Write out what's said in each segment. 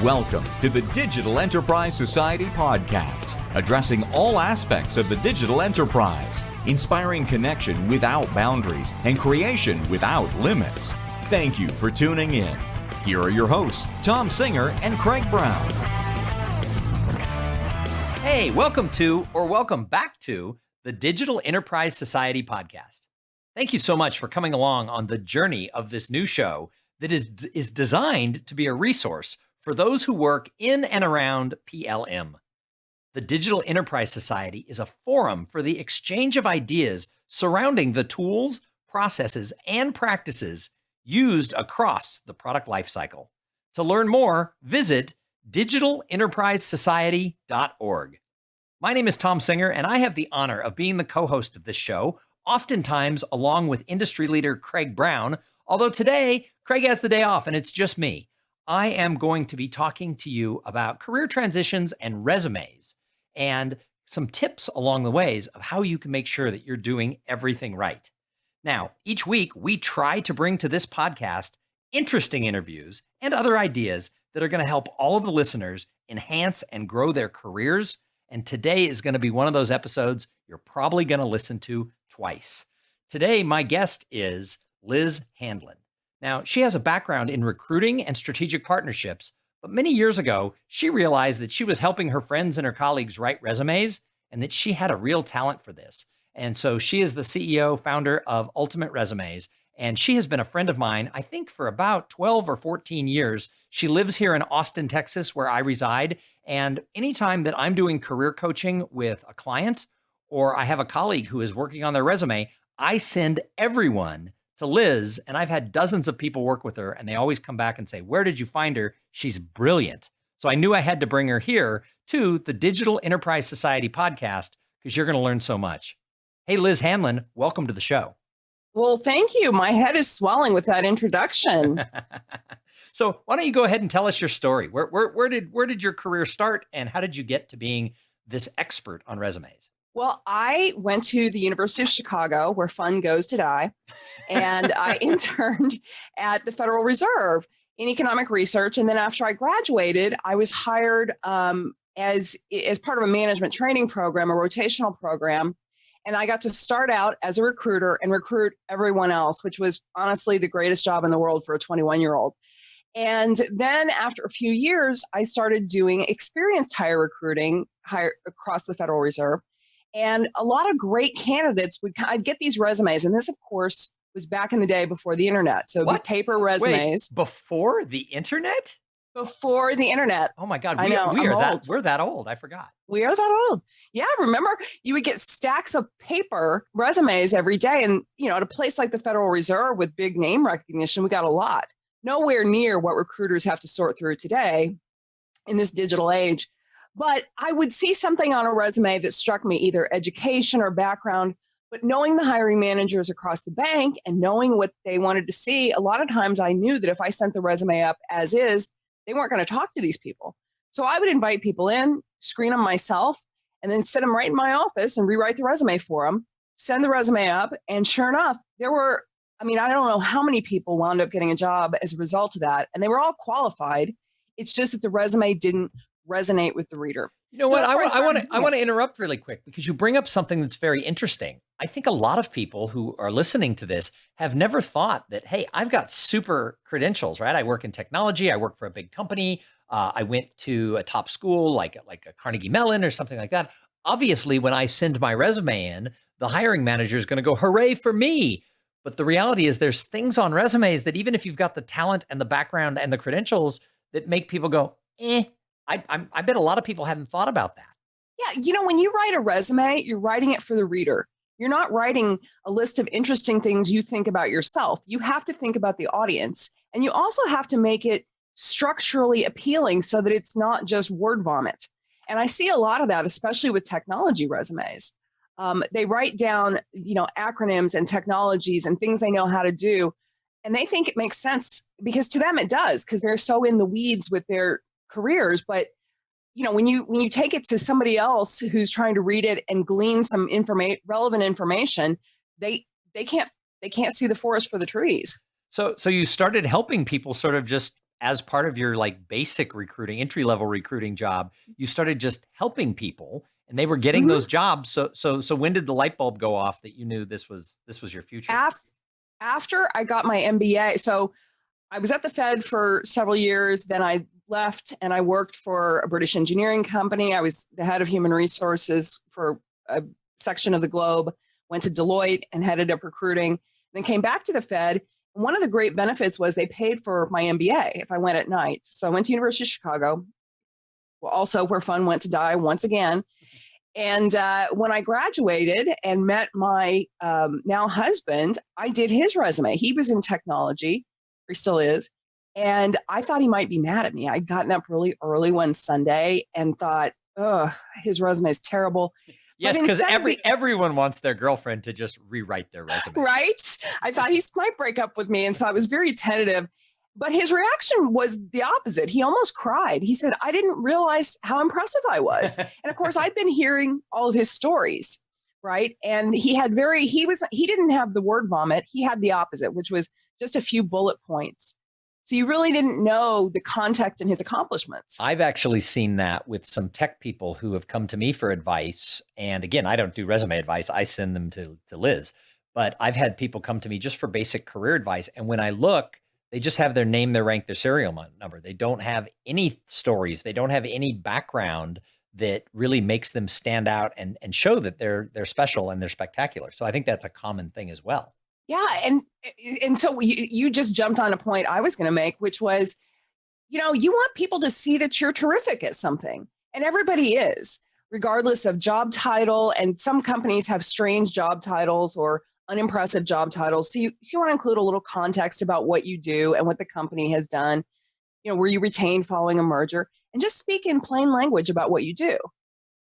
Welcome to the Digital Enterprise Society podcast, addressing all aspects of the digital enterprise, inspiring connection without boundaries and creation without limits. Thank you for tuning in. Here are your hosts, Thom Singer and Craig Brown. Hey, welcome to, or welcome back to, the Digital Enterprise Society podcast. Thank you so much for coming along on the journey of this new show that is designed to be a resource for those who work in and around PLM. The Digital Enterprise Society is a forum for the exchange of ideas surrounding the tools, processes, and practices used across the product lifecycle. To learn more, visit digitalenterprisesociety.org. My name is Thom Singer, and I have the honor of being the co-host of this show, oftentimes along with industry leader Craig Brown, although today, Craig has the day off and it's just me. I am going to be talking to you about career transitions and resumes and some tips along the ways of how you can make sure that you're doing everything right. Now, each week we try to bring to this podcast interesting interviews and other ideas that are going to help all of the listeners enhance and grow their careers. And today is going to be one of those episodes you're probably going to listen to twice. Today, my guest is Liz Handlin. Now, she has a background in recruiting and strategic partnerships, but many years ago, she realized that she was helping her friends and her colleagues write resumes and that she had a real talent for this. And so she is the CEO, founder of Ultimate Resumes, and she has been a friend of mine, I think for about 12 or 14 years. She lives here in Austin, Texas, where I reside. And anytime that I'm doing career coaching with a client or I have a colleague who is working on their resume, I send everyone to Liz, and I've had dozens of people work with her, and they always come back and say, "Where did you find her? She's brilliant." So I knew I had to bring her here to the Digital Enterprise Society podcast because you're going to learn so much. Hey, Liz Handlin, welcome to the show. Well, thank you. My head is swelling with that introduction. So why don't you go ahead and tell us your story? Where did your career start, and how did you get to being this expert on resumes? Well, I went to the University of Chicago, where fun goes to die, and I interned at the Federal Reserve in economic research. And then after I graduated, I was hired as part of a management training program, a rotational program. And I got to start out as a recruiter and recruit everyone else, which was honestly the greatest job in the world for a 21-year-old. And then after a few years, I started doing experienced hire recruiting across the Federal Reserve. And a lot of great candidates I'd get these resumes. And this, of course, was back in the day before the internet. So the paper resumes. Wait, before the internet? Before the internet. Oh my God, we're that old. I forgot. We are that old. Yeah, remember you would get stacks of paper resumes every day. And, at a place like the Federal Reserve with big name recognition, we got a lot. Nowhere near what recruiters have to sort through today in this digital age. But I would see something on a resume that struck me, either education or background. But knowing the hiring managers across the bank and knowing what they wanted to see, a lot of times I knew that if I sent the resume up as is, they weren't going to talk to these people. So I would invite people in, screen them myself, and then sit them right in my office and rewrite the resume for them, send the resume up. And sure enough, I don't know how many people wound up getting a job as a result of that. And they were all qualified. It's just that the resume didn't resonate with the reader. You know what? I want to interrupt really quick because you bring up something that's very interesting. I think a lot of people who are listening to this have never thought that, hey, I've got super credentials, right? I work in technology. I work for a big company. I went to a top school like a Carnegie Mellon or something like that. Obviously, when I send my resume in, the hiring manager is going to go, hooray for me. But the reality is there's things on resumes that even if you've got the talent and the background and the credentials that make people go, I bet a lot of people hadn't thought about that. Yeah, when you write a resume, you're writing it for the reader. You're not writing a list of interesting things you think about yourself. You have to think about the audience. And you also have to make it structurally appealing so that it's not just word vomit. And I see a lot of that, especially with technology resumes. They write down, acronyms and technologies and things they know how to do. And they think it makes sense because to them it does, because they're so in the weeds with their careers. But when you take it to somebody else who's trying to read it and glean some relevant information, they can't see the forest for the trees. So you started helping people sort of just as part of your like basic recruiting, entry level recruiting job, you started just helping people and they were getting Mhm. those jobs. So when did the light bulb go off that you knew this was your future? After I got my MBA, so I was at the Fed for several years. Then I left and I worked for a British engineering company. I was the head of human resources for a section of the globe, went to Deloitte and headed up recruiting, then came back to the Fed. And one of the great benefits was they paid for my MBA if I went at night. So I went to University of Chicago, also where fun went to die once again. And when I graduated and met my now husband, I did his resume. He was in technology, or he still is. And I thought he might be mad at me. I'd gotten up really early one Sunday and thought, oh, his resume is terrible. Yes, because everyone wants their girlfriend to just rewrite their resume. Right? I thought he might break up with me. And so I was very tentative. But his reaction was the opposite. He almost cried. He said, I didn't realize how impressive I was. And of course, I'd been hearing all of his stories, right? And he didn't have the word vomit. He had the opposite, which was just a few bullet points. So you really didn't know the context in his accomplishments. I've actually seen that with some tech people who have come to me for advice. And again, I don't do resume advice. I send them to Liz. But I've had people come to me just for basic career advice. And when I look, they just have their name, their rank, their serial number. They don't have any stories. They don't have any background that really makes them stand out and show that they're special and they're spectacular. So I think that's a common thing as well. Yeah. And so you just jumped on a point I was going to make, which was, you want people to see that you're terrific at something. And everybody is, regardless of job title. And some companies have strange job titles or unimpressive job titles. So you want to include a little context about what you do and what the company has done. Were you retained following a merger? And just speak in plain language about what you do,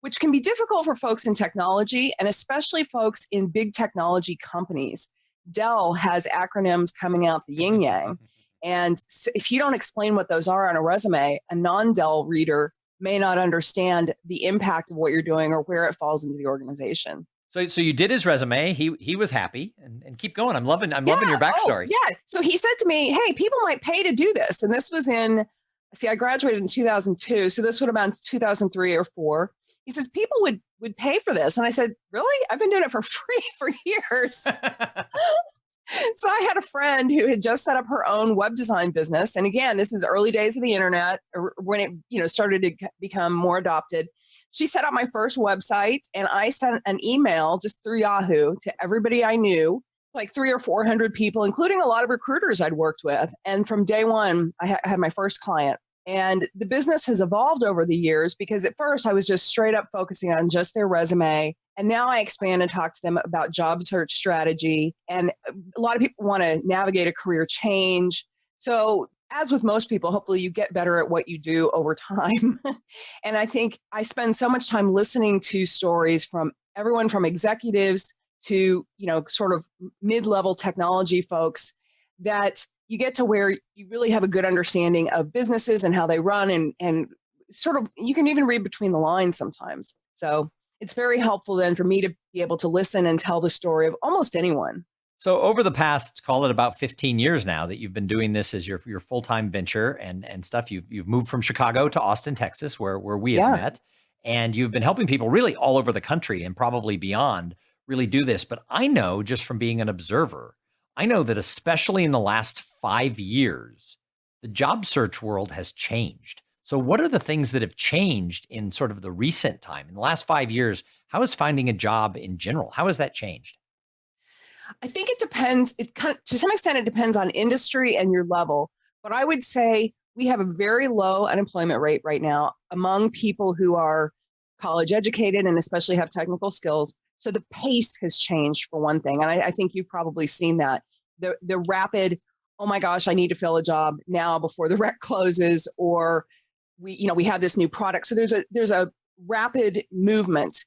which can be difficult for folks in technology and especially folks in big technology companies. Dell has acronyms coming out the yin yang. And if you don't explain what those are on a resume, a non-Dell reader may not understand the impact of what you're doing or where it falls into the organization. So you did his resume. He was happy, and keep going. I'm loving your backstory. Yeah. So he said to me, hey, people might pay to do this. And this was I graduated in 2002. So this would have been 2003 or 4. He says, people would pay for this. And I said, really? I've been doing it for free for years. So I had a friend who had just set up her own web design business. And again, this is early days of the internet, when it started to become more adopted. She set up my first website and I sent an email just through Yahoo to everybody I knew, like 300 or 400 people, including a lot of recruiters I'd worked with. And from day one, I had my first client. And the business has evolved over the years because at first I was just straight up focusing on just their resume. And now I expand and talk to them about job search strategy. And a lot of people want to navigate a career change. So as with most people, hopefully you get better at what you do over time. And I think I spend so much time listening to stories from everyone from executives to, sort of mid-level technology folks that you get to where you really have a good understanding of businesses and how they run and sort of, you can even read between the lines sometimes. So it's very helpful then for me to be able to listen and tell the story of almost anyone. So over the past, call it about 15 years now that you've been doing this as your full-time venture and stuff, you've moved from Chicago to Austin, Texas, where we have met, and you've been helping people really all over the country and probably beyond really do this. But I know just from being an observer, I know that especially in the last 5 years, the job search world has changed. So what are the things that have changed in sort of the recent time? In the last 5 years, how is finding a job in general? How has that changed? I think it depends. To some extent, it depends on industry and your level. But I would say we have a very low unemployment rate right now among people who are college educated and especially have technical skills. So the pace has changed for one thing. And I think you've probably seen that. The rapid, oh my gosh, I need to fill a job now before the rec closes, or we have this new product. So there's a rapid movement.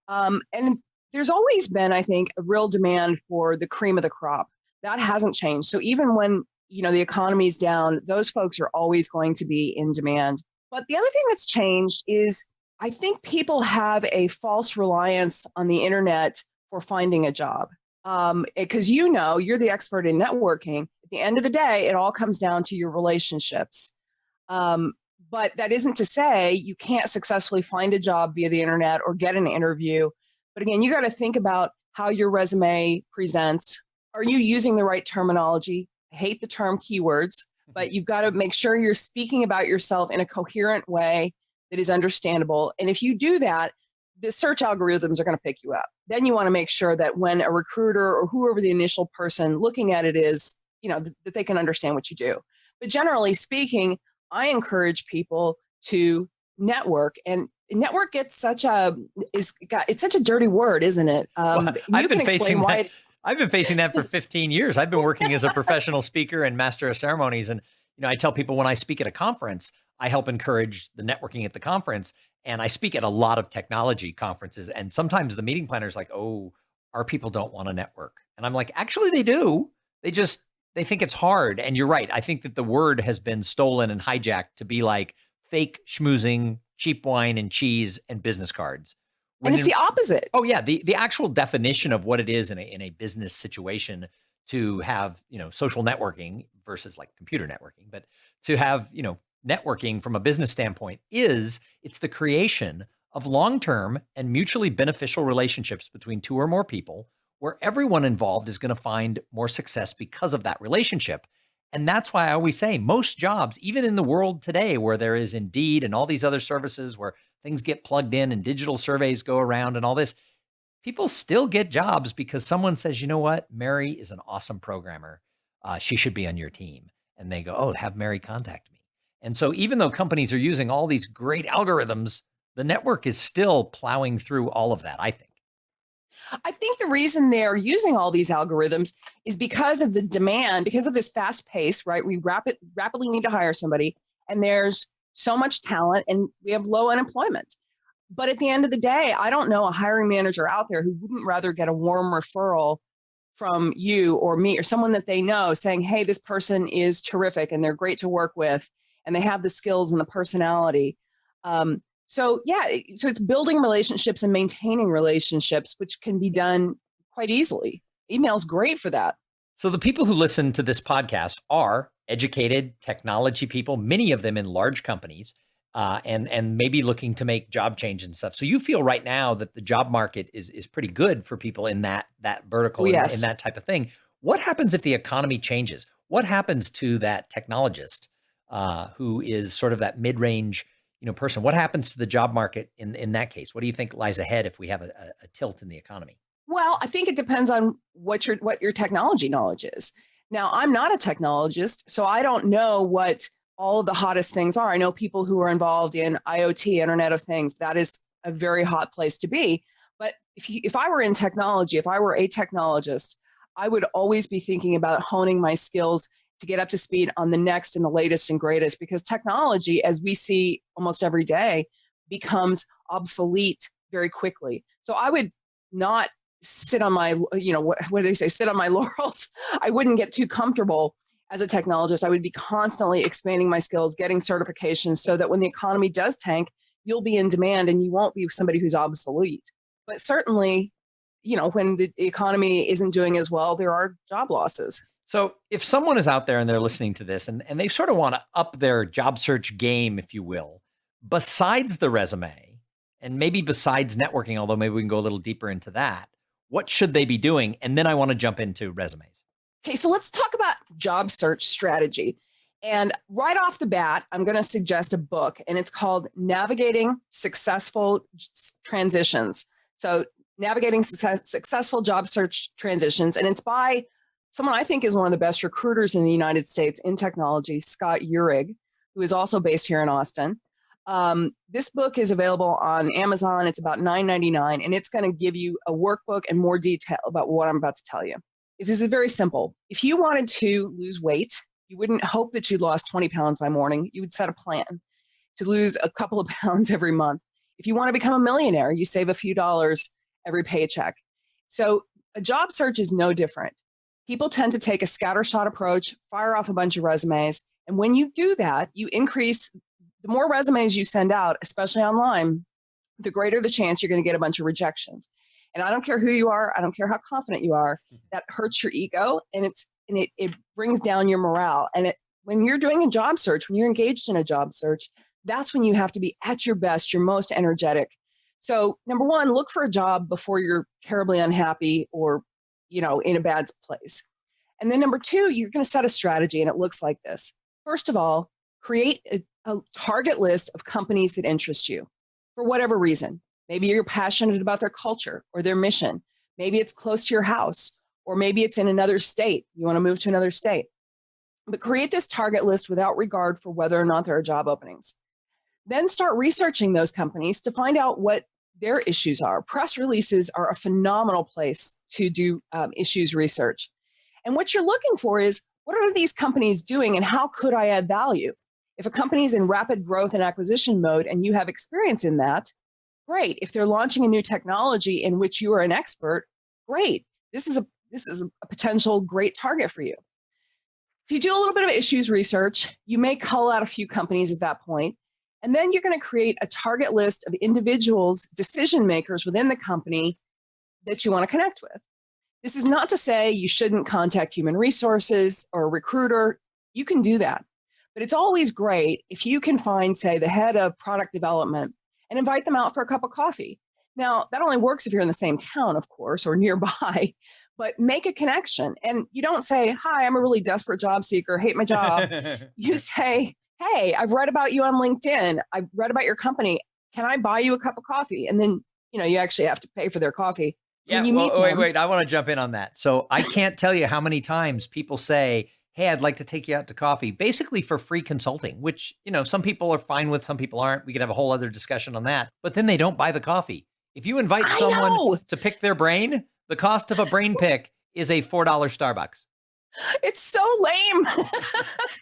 And there's always been, I think, a real demand for the cream of the crop. That hasn't changed. So even when, the economy's down, those folks are always going to be in demand. But the other thing that's changed is I think people have a false reliance on the internet for finding a job. Because you're the expert in networking. It the end of the day, it all comes down to your relationships. But that isn't to say you can't successfully find a job via the internet or get an interview. But again, you got to think about how your resume presents. Are you using the right terminology? I hate the term keywords, but you've got to make sure you're speaking about yourself in a coherent way that is understandable. And if you do that, the search algorithms are going to pick you up. Then you want to make sure that when a recruiter or whoever the initial person looking at it is, that they can understand what you do. But generally speaking, I encourage people to network, and network gets it's such a dirty word, isn't it? I've been facing that for 15 years. I've been working as a professional speaker and master of ceremonies. And, I tell people when I speak at a conference, I help encourage the networking at the conference. And I speak at a lot of technology conferences. And sometimes the meeting planner is like, oh, our people don't want to network. And I'm like, actually, they do. They think it's hard. And you're right. I think that the word has been stolen and hijacked to be like fake schmoozing, cheap wine and cheese and business cards. And it's the opposite. Oh yeah. The actual definition of what it is in a business situation to have, social networking versus like computer networking, but to have, networking from a business standpoint it's the creation of long-term and mutually beneficial relationships between two or more people where everyone involved is going to find more success because of that relationship. And that's why I always say most jobs, even in the world today where there is Indeed and all these other services where things get plugged in and digital surveys go around and all this, people still get jobs because someone says, you know what, Mary is an awesome programmer. She should be on your team. And they go, oh, have Mary contact me. And so even though companies are using all these great algorithms, the network is still plowing through all of that, I think. I think the reason they're using all these algorithms is because of the demand, because of this fast pace, right? We rapidly need to hire somebody, and there's so much talent, and we have low unemployment. But at the end of the day, I don't know a hiring manager out there who wouldn't rather get a warm referral from you or me or someone that they know saying, hey, this person is terrific and they're great to work with and they have the skills and the personality. So it's building relationships and maintaining relationships, which can be done quite easily. Email's great for that. So the people who listen to this podcast are educated technology people, many of them in large companies, and maybe looking to make job change and stuff. So you feel right now that the job market is pretty good for people in that vertical, yes, in that type of thing. What happens if the economy changes? What happens to that technologist who is sort of that mid-range person? What happens to the job market in that case? What do you think lies ahead if we have a tilt in the economy? Well, I think it depends on what your technology knowledge is. Now, I'm not a technologist, so I don't know what all of the hottest things are. I know people who are involved in IoT, Internet of Things. That is a very hot place to be. But if I were in technology, if I were a technologist, I would always be thinking about honing my skills to get up to speed on the next and the latest and greatest, because technology, as we see almost every day, becomes obsolete very quickly. So I would not sit on my, what do they say, sit on my laurels. I wouldn't get too comfortable as a technologist. I would be constantly expanding my skills, getting certifications so that when the economy does tank, you'll be in demand and you won't be somebody who's obsolete. But certainly, when the economy isn't doing as well, there are job losses. So if someone is out there and they're listening to this and they sort of want to up their job search game, if you will, besides the resume and maybe besides networking, although maybe we can go a little deeper into that, what should they be doing? And then I want to jump into resumes. Okay, so let's talk about job search strategy. And right off the bat, I'm going to suggest a book, and it's called Navigating Successful Transitions. So Navigating Successful Job Search Transitions, and it's by someone I think is one of the best recruiters in the United States in technology, Scott Uhrig, who is also based here in Austin. This book is available on Amazon. It's about $9.99, and it's going to give you a workbook and more detail about what I'm about to tell you. This is very simple. If you wanted to lose weight, you wouldn't hope that you lost 20 pounds by morning. You would set a plan to lose a couple of pounds every month. If you want to become a millionaire, you save a few dollars every paycheck. So a job search is no different. People tend to take a scattershot approach, fire off a bunch of resumes. And when you do that, you increase the more resumes you send out, especially online, the greater the chance you're going to get a bunch of rejections. And I don't care who you are. I don't care how confident you are. That hurts your ego. And and it brings down your morale. And when you're doing a job search, when you're engaged in a job search, that's when you have to be at your best, your most energetic. So number one, look for a job before you're terribly unhappy or, in a bad place. And then number two, you're going to set a strategy, and it looks like this. First of all, create a target list of companies that interest you for whatever reason. Maybe you're passionate about their culture or their mission. Maybe it's close to your house, or maybe it's in another state. You want to move to another state. But create this target list without regard for whether or not there are job openings. Then start researching those companies to find out what their issues are. Press releases are a phenomenal place to do issues research. And what you're looking for is, what are these companies doing and how could I add value? If a company is in rapid growth and acquisition mode and you have experience in that, great. If they're launching a new technology in which you are an expert, great. This is a potential great target for you. So you do a little bit of issues research. You may cull out a few companies at that point, and then you're going to create a target list of individuals, decision makers within the company that you want to connect with. This is not to say you shouldn't contact human resources or a recruiter. You can do that. But it's always great if you can find, say, the head of product development and invite them out for a cup of coffee. Now, that only works if you're in the same town, of course, or nearby, but make a connection. And you don't say, hi, I'm a really desperate job seeker, hate my job. You say, hey, I've read about you on LinkedIn. I've read about your company. Can I buy you a cup of coffee? And then, you actually have to pay for their coffee. Yeah, wait, I want to jump in on that. So I can't tell you how many times people say, hey, I'd like to take you out to coffee, basically for free consulting, which, some people are fine with, some people aren't. We could have a whole other discussion on that. But then they don't buy the coffee. If you invite someone to pick their brain, the cost of a brain pick is a $4 Starbucks. It's so lame.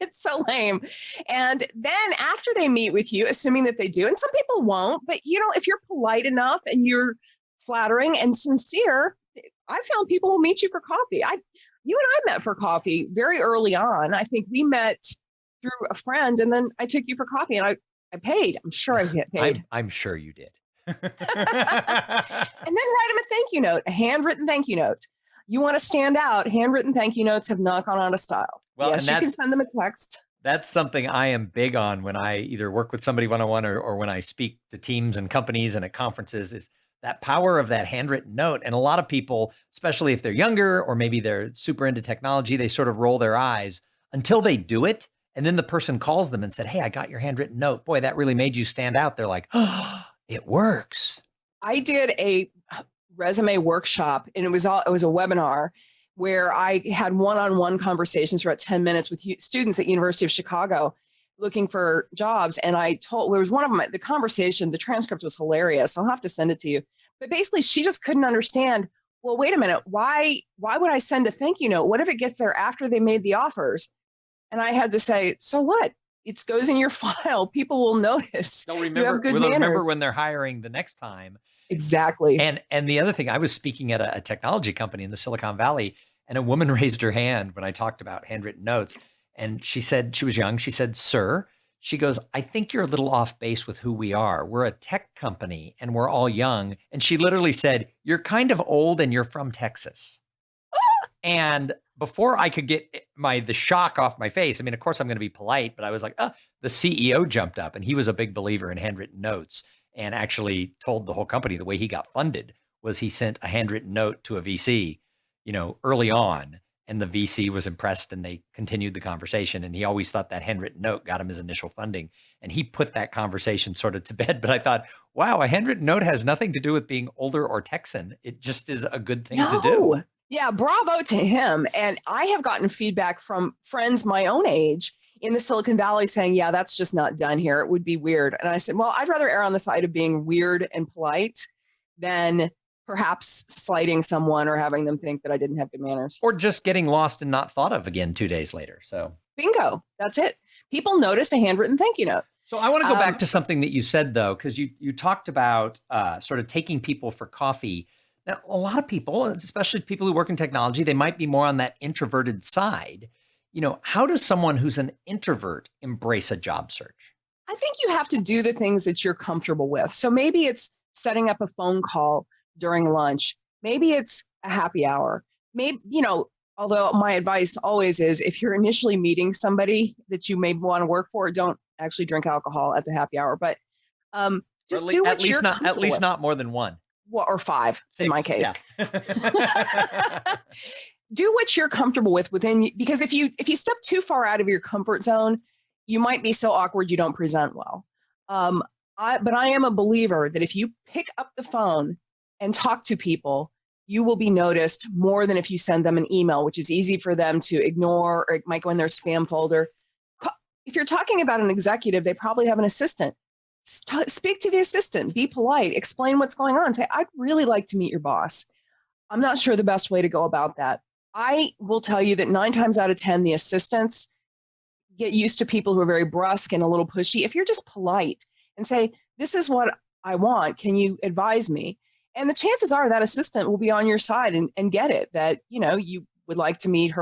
It's so lame. And then after they meet with you, assuming that they do, and some people won't, but if you're polite enough and you're flattering and sincere, I found people will meet you for coffee. You and I met for coffee very early on. I think we met through a friend, and then I took you for coffee, and I paid. I'm sure I get paid. I'm sure you did. And then write them a thank you note, a handwritten thank you note. You want to stand out, handwritten thank you notes have not gone out of style. Well, yes, you can send them a text. That's something I am big on when I either work with somebody one-on-one or when I speak to teams and companies and at conferences, is that power of that handwritten note. And a lot of people, especially if they're younger or maybe they're super into technology, they sort of roll their eyes until they do it. And then the person calls them and said, hey, I got your handwritten note. Boy, that really made you stand out. They're like, oh, it works. I did a resume workshop, and it was a webinar where I had one-on-one conversations for about 10 minutes with students at University of Chicago looking for jobs. And there was one of them, the conversation, the transcript was hilarious. I'll have to send it to you. But basically she just couldn't understand, well, wait a minute, why would I send a thank you note? What if it gets there after they made the offers? And I had to say, so what? It goes in your file. People will notice. They'll remember when they're hiring the next time. Exactly. And the other thing, I was speaking at a technology company in the Silicon Valley, and a woman raised her hand when I talked about handwritten notes. And she said, she was young. She said, sir, she goes, I think you're a little off base with who we are. We're a tech company and we're all young. And she literally said, you're kind of old and you're from Texas. And before I could get the shock off my face, I mean, of course I'm going to be polite, but I was like, the CEO jumped up, and he was a big believer in handwritten notes, and actually told the whole company the way he got funded was he sent a handwritten note to a VC, early on. And the VC was impressed, and they continued the conversation. And he always thought that handwritten note got him his initial funding. And he put that conversation sort of to bed. But I thought, wow, a handwritten note has nothing to do with being older or Texan. It just is a good thing to do. Yeah, bravo to him. And I have gotten feedback from friends my own age in the Silicon Valley saying, yeah, that's just not done here. It would be weird. And I said, well, I'd rather err on the side of being weird and polite than perhaps slighting someone or having them think that I didn't have good manners. Or just getting lost and not thought of again 2 days later. So bingo, that's it. People notice a handwritten thank you note. So I want to go back to something that you said, though, because you talked about sort of taking people for coffee. Now, a lot of people, especially people who work in technology, they might be more on that introverted side. How does someone who's an introvert embrace a job search? I think you have to do the things that you're comfortable with. So maybe it's setting up a phone call during lunch. Maybe it's a happy hour. Maybe, Although my advice always is if you're initially meeting somebody that you may want to work for, don't actually drink alcohol at the happy hour. But just do what you're comfortable at least with. not more than one. Well, or five in my case. Yeah. Do what you're comfortable with within, because if you step too far out of your comfort zone, you might be so awkward you don't present well. But I am a believer that if you pick up the phone and talk to people, you will be noticed more than if you send them an email, which is easy for them to ignore, or it might go in their spam folder. If you're talking about an executive, they probably have an assistant. Speak to the assistant, be polite, explain what's going on. Say, I'd really like to meet your boss. I'm not sure the best way to go about that. I will tell you that 9 times out of 10, the assistants get used to people who are very brusque and a little pushy. If you're just polite and say, this is what I want, can you advise me? And the chances are that assistant will be on your side and get it, that, you would like to meet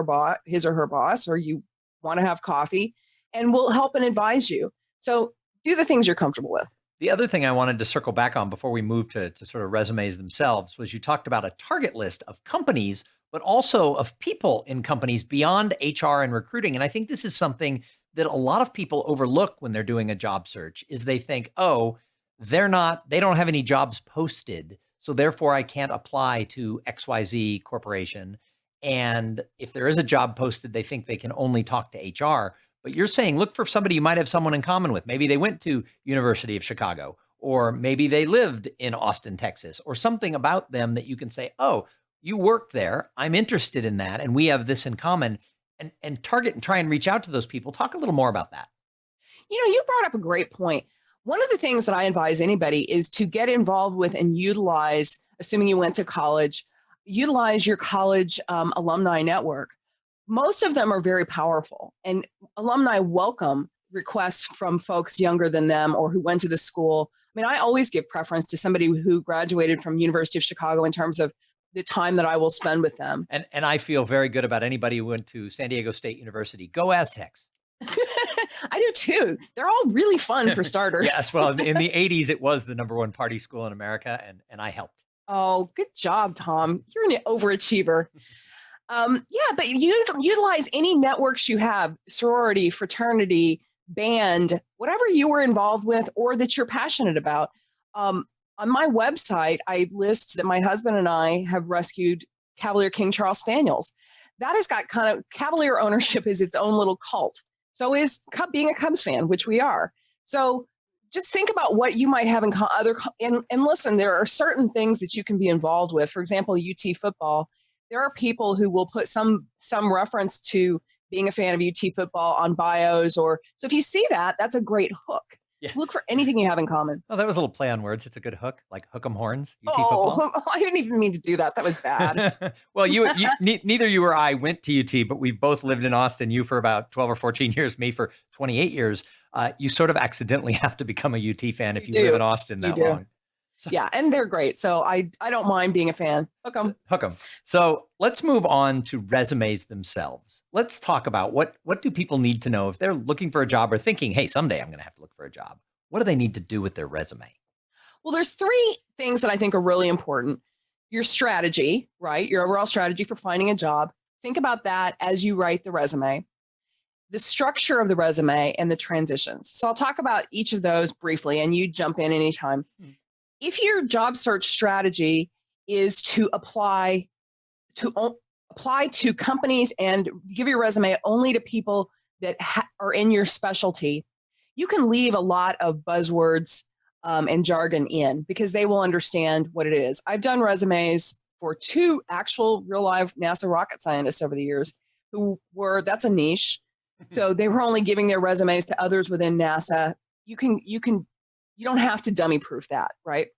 his or her boss, or you want to have coffee, and will help and advise you. So do the things you're comfortable with. The other thing I wanted to circle back on before we move to sort of resumes themselves was you talked about a target list of companies, but also of people in companies beyond HR and recruiting. And I think this is something that a lot of people overlook when they're doing a job search, is they think, oh, they don't have any jobs posted, so therefore I can't apply to XYZ corporation. And if there is a job posted, they think they can only talk to HR. But you're saying, look for somebody you might have someone in common with. Maybe they went to University of Chicago, or maybe they lived in Austin, Texas, or something about them that you can say, oh, you worked there. I'm interested in that. And we have this in common, and target and try and reach out to those people. Talk a little more about that. You brought up a great point. One of the things that I advise anybody is to get involved with and utilize, assuming you went to college, utilize your college alumni network. Most of them are very powerful, and alumni welcome requests from folks younger than them or who went to the school. I mean, I always give preference to somebody who graduated from University of Chicago in terms of the time that I will spend with them. And I feel very good about anybody who went to San Diego State University. Go Aztecs. I do too. They're all really fun for starters. Yes, well, in the 80s, it was the #1 party school in America, and I helped. Oh, good job, Tom. You're an overachiever. But you utilize any networks you have, sorority, fraternity, band, whatever you were involved with or that you're passionate about. On my website, I list that my husband and I have rescued Cavalier King Charles Spaniels. That has got kind of, Cavalier ownership is its own little cult. So is being a Cubs fan, which we are. So just think about what you might have in and listen, there are certain things that you can be involved with. For example, UT football. There are people who will put some reference to being a fan of UT football on bios, so if you see that, that's a great hook. Yeah. Look for anything you have in common. Oh, that was a little play on words. It's a good hook, like hook 'em horns. UT football. I didn't even mean to do that. That was bad. Well, neither you or I went to UT, but we both lived in Austin. You for about 12 or 14 years, me for 28 years. You sort of accidentally have to become a UT fan if you live in Austin that long. So, yeah, and they're great. So I don't mind being a fan. Hook 'em. So let's move on to resumes themselves. Let's talk about what do people need to know if they're looking for a job or thinking, hey, someday I'm going to have to look for a job. What do they need to do with their resume? Well, there's 3 things that I think are really important. Your strategy, right? Your overall strategy for finding a job. Think about that as you write the resume. The structure of the resume and the transitions. So I'll talk about each of those briefly, and you jump in anytime. If your job search strategy is to apply to companies and give your resume only to people that are in your specialty, you can leave a lot of buzzwords and jargon in because they will understand what it is. I've done resumes for 2 actual real life NASA rocket scientists over the years that's a niche. So they were only giving their resumes to others within NASA. You don't have to dummy proof that, right?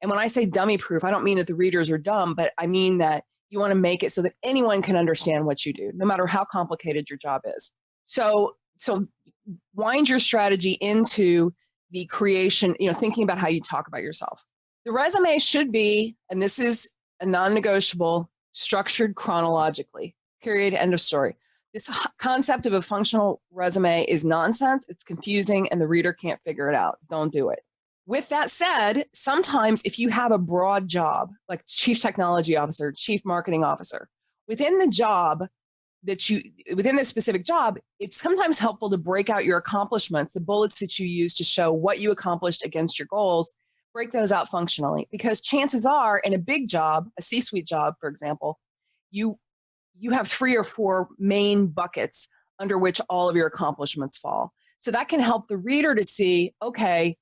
And when I say dummy proof, I don't mean that the readers are dumb, but I mean that you want to make it so that anyone can understand what you do, no matter how complicated your job is. So wind your strategy into the creation, thinking about how you talk about yourself. The resume should be, and this is a non-negotiable, structured chronologically, period, end of story. This concept of a functional resume is nonsense. It's confusing and the reader can't figure it out. Don't do it. With that said, sometimes if you have a broad job, like chief technology officer, chief marketing officer, within the job, that you, within this specific job, it's sometimes helpful to break out your accomplishments, the bullets that you use to show what you accomplished against your goals, break those out functionally. Because chances are in a big job, a C-suite job, for example, you have 3 or 4 main buckets under which all of your accomplishments fall. So that can help the reader to see, okay,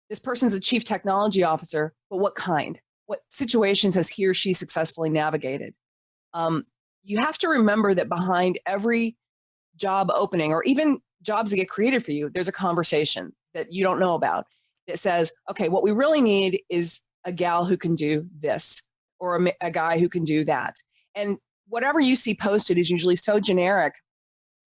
this person's a chief technology officer, but what kind? What situations has he or she successfully navigated? You have to remember that behind every job opening, or even jobs that get created for you, there's a conversation that you don't know about that says, okay, what we really need is a gal who can do this, or a guy who can do that. And whatever you see posted is usually so generic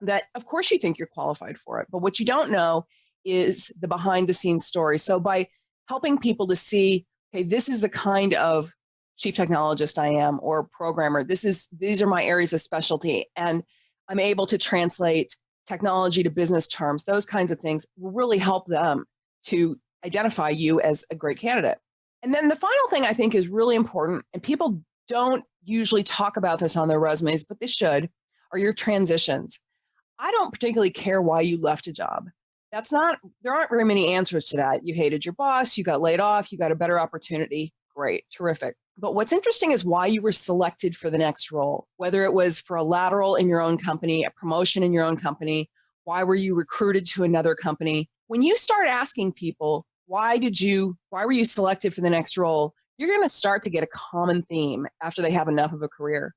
that of course you think you're qualified for it. But what you don't know is the behind the scenes story. So by helping people to see, okay, this is the kind of chief technologist I am, or programmer, these are my areas of specialty, and I'm able to translate technology to business terms, those kinds of things will really help them to identify you as a great candidate. And then the final thing I think is really important, and people don't usually talk about this on their resumes, but they should, are your transitions. I don't particularly care why you left a job. There aren't very many answers to that. You hated your boss, you got laid off, you got a better opportunity. Great, terrific. But what's interesting is why you were selected for the next role, whether it was for a lateral in your own company, a promotion in your own company, why were you recruited to another company? When you start asking people, why were you selected for the next role? You're going to start to get a common theme after they have enough of a career.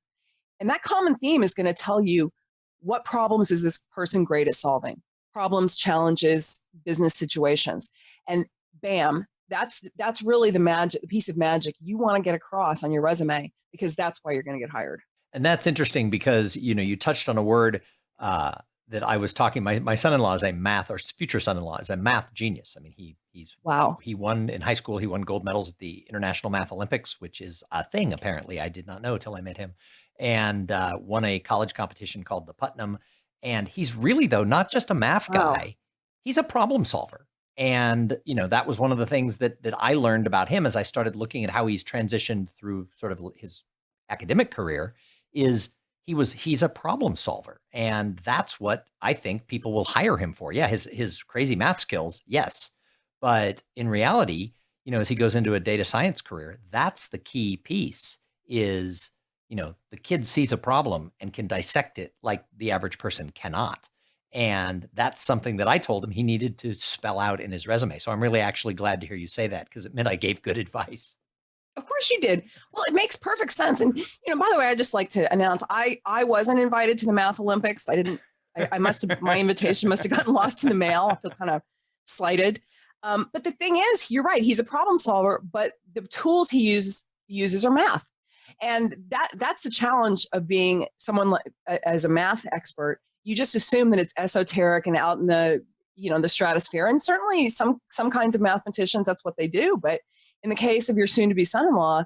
And that common theme is going to tell you, what problems is this person great at solving? Problems, challenges, business situations. And bam, that's really the piece of magic you want to get across on your resume, because that's why you're going to get hired. And that's interesting because, you touched on a word that I was talking, my son-in-law is future son-in-law is a math genius. I mean, he won in high school, he won gold medals at the International Math Olympics, which is a thing, apparently. I did not know till I met him, and won a college competition called the Putnam. And he's really, though, not just a math guy, he's a problem solver. And, that was one of the things that I learned about him as I started looking at how he's transitioned through sort of his academic career, is he's a problem solver. And that's what I think people will hire him for. Yeah, his crazy math skills, yes. But in reality, as he goes into a data science career, that's the key piece is, the kid sees a problem and can dissect it like the average person cannot. And that's something that I told him he needed to spell out in his resume. So I'm really actually glad to hear you say that, because it meant I gave good advice. Of course you did. Well, it makes perfect sense. And, by the way, I'd just like to announce, I wasn't invited to the Math Olympics. My invitation must have gotten lost in the mail. I feel kind of slighted. But the thing is, you're right. He's a problem solver, but the tools he uses are math. And that's the challenge of being someone as a math expert. You just assume that it's esoteric and out in the stratosphere. And certainly some kinds of mathematicians, that's what they do. But in the case of your soon-to-be son-in-law,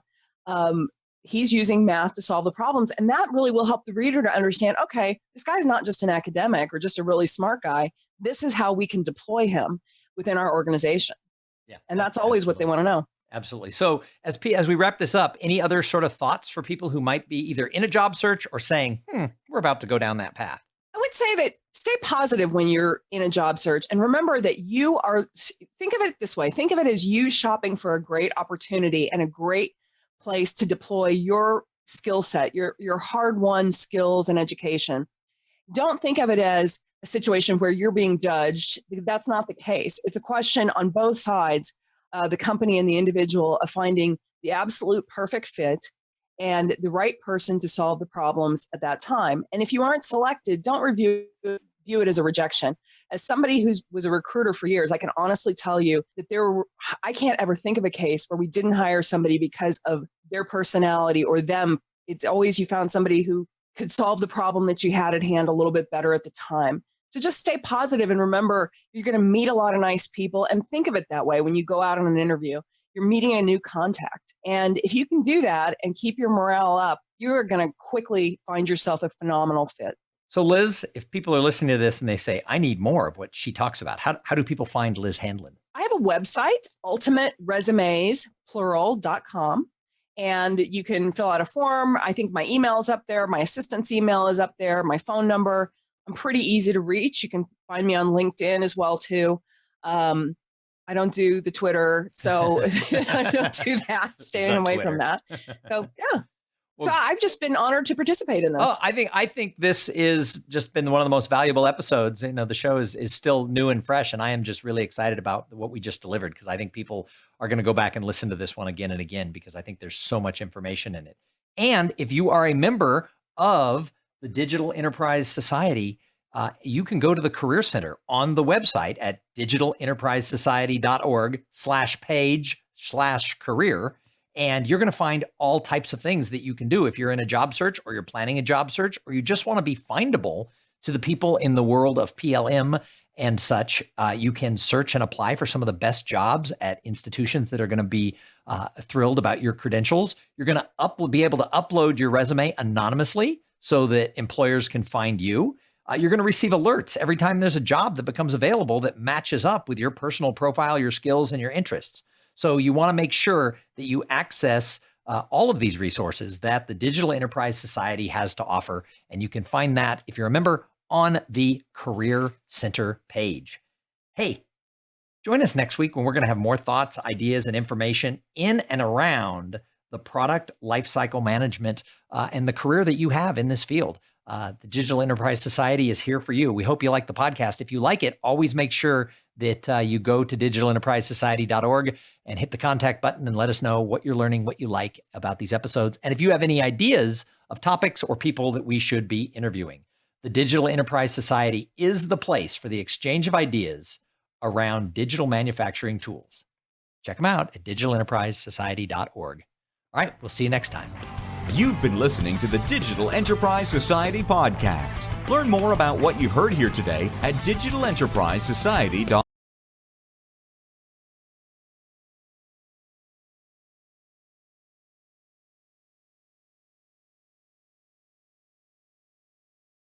he's using math to solve the problems. And that really will help the reader to understand, okay, this guy's not just an academic or just a really smart guy. This is how we can deploy him within our organization. Yeah, and that's always what they want to know. Absolutely. So as we wrap this up, any other sort of thoughts for people who might be either in a job search or saying, we're about to go down that path? I would say that stay positive when you're in a job search, and remember that think of it this way. Think of it as you shopping for a great opportunity and a great place to deploy your skill set, your hard-won skills and education. Don't think of it as a situation where you're being judged. That's not the case. It's a question on both sides, the company and the individual, of finding the absolute perfect fit and the right person to solve the problems at that time. And if you aren't selected, don't view it as a rejection. As somebody who was a recruiter for years, I can honestly tell you that I can't ever think of a case where we didn't hire somebody because of their personality or them. It's always you found somebody who could solve the problem that you had at hand a little bit better at the time. So just stay positive and remember, you're going to meet a lot of nice people, and think of it that way when you go out on an interview. You're meeting a new contact. And if you can do that and keep your morale up, you're going to quickly find yourself a phenomenal fit. So Liz, if people are listening to this and they say, I need more of what she talks about, how do people find Liz Handlin? I have a website, ultimateresumes, plural.com. and you can fill out a form. I think my email is up there. My assistant's email is up there. My phone number. I'm pretty easy to reach. You can find me on LinkedIn as well, too. I don't do the Twitter, so I don't do that, staying away from that. So, yeah. So I've just been honored to participate in this. Oh, I think this is just been one of the most valuable episodes. You know, the show is still new and fresh, and I am just really excited about what we just delivered, because I think people are going to go back and listen to this one again and again, because I think there's so much information in it. And if you are a member of the Digital Enterprise Society, you can go to the Career Center on the website at digitalenterprisesociety.org/page/career. And you're going to find all types of things that you can do if you're in a job search, or you're planning a job search, or you just want to be findable to the people in the world of PLM and such. You can search and apply for some of the best jobs at institutions that are going to be thrilled about your credentials. You're going to be able to upload your resume anonymously so that employers can find you. You're going to receive alerts every time there's a job that becomes available that matches up with your personal profile, your skills, and your interests. So you want to make sure that you access all of these resources that the Digital Enterprise Society has to offer. And you can find that, if you're a member, on the Career Center page. Hey, join us next week when we're going to have more thoughts, ideas, and information in and around the product lifecycle management and the career that you have in this field. The Digital Enterprise Society is here for you. We hope you like the podcast. If you like it, always make sure that you go to digitalenterprisesociety.org and hit the contact button and let us know what you're learning, what you like about these episodes. And if you have any ideas of topics or people that we should be interviewing, the Digital Enterprise Society is the place for the exchange of ideas around digital manufacturing tools. Check them out at digitalenterprisesociety.org. All right, we'll see you next time. You've been listening to the Digital Enterprise Society podcast. Learn more about what you heard here today at digitalenterprisesociety.org.